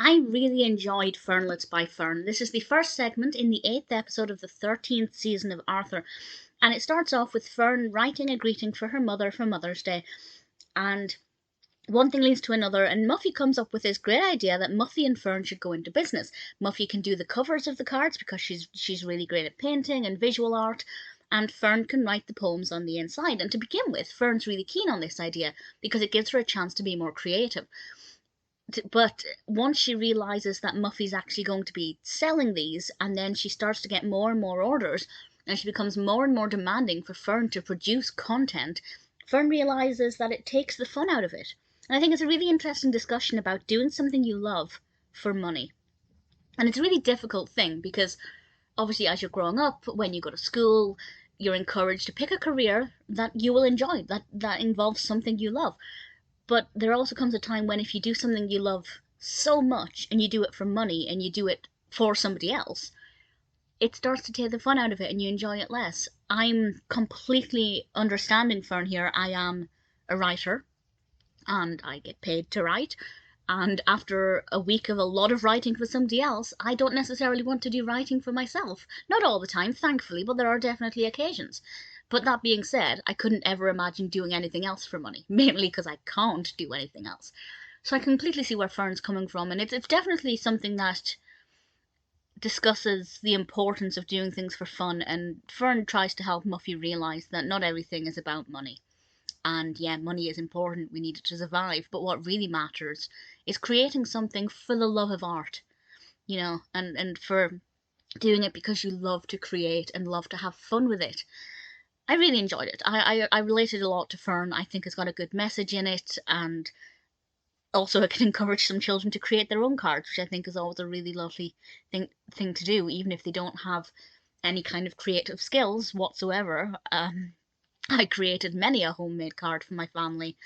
I really enjoyed Fernlets by Fern. This is the first segment in the 8th episode of the 13th season of Arthur, and it starts off with Fern writing a greeting for her mother for Mother's Day, and one thing leads to another, and Muffy comes up with this great idea that Muffy and Fern should go into business. Muffy can do the covers of the cards because she's really great at painting and visual art, and Fern can write the poems on the inside. And to begin with, Fern's really keen on this idea because it gives her a chance to be more creative. But once she realizes that Muffy's actually going to be selling these, and then she starts to get more and more orders, and she becomes more and more demanding for Fern to produce content, Fern realizes that it takes the fun out of it. And I think it's a really interesting discussion about doing something you love for money. And it's a really difficult thing because obviously as you're growing up, when you go to school, you're encouraged to pick a career that you will enjoy, that involves something you love. But there also comes a time when if you do something you love so much and you do it for money and you do it for somebody else, it starts to take the fun out of it and you enjoy it less. I'm completely understanding Fern here. I am a writer and I get paid to write. And after a week of a lot of writing for somebody else, I don't necessarily want to do writing for myself. Not all the time, thankfully, but there are definitely occasions. But that being said, I couldn't ever imagine doing anything else for money, mainly because I can't do anything else. So I completely see where Fern's coming from, and it's definitely something that discusses the importance of doing things for fun, and Fern tries to help Muffy realise that not everything is about money. And yeah, money is important, we need it to survive, but what really matters is creating something for the love of art, and for doing it because you love to create and love to have fun with it. I really enjoyed it. I related a lot to Fern. I think it's got a good message in it, and also it can encourage some children to create their own cards, which I think is always a really lovely thing to do, even if they don't have any kind of creative skills whatsoever. I created many a homemade card for my family,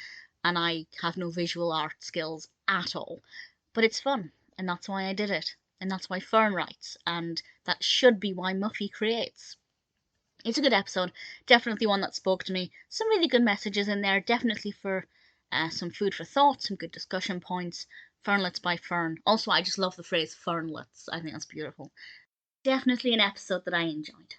and I have no visual art skills at all. But it's fun, and that's why I did it, and that's why Fern writes, and that should be why Muffy creates. It's a good episode, definitely one that spoke to me. Some really good messages in there, definitely for some food for thought, some good discussion points. Fernlets by Fern. Also, I just love the phrase Fernlets. I think that's beautiful. Definitely an episode that I enjoyed.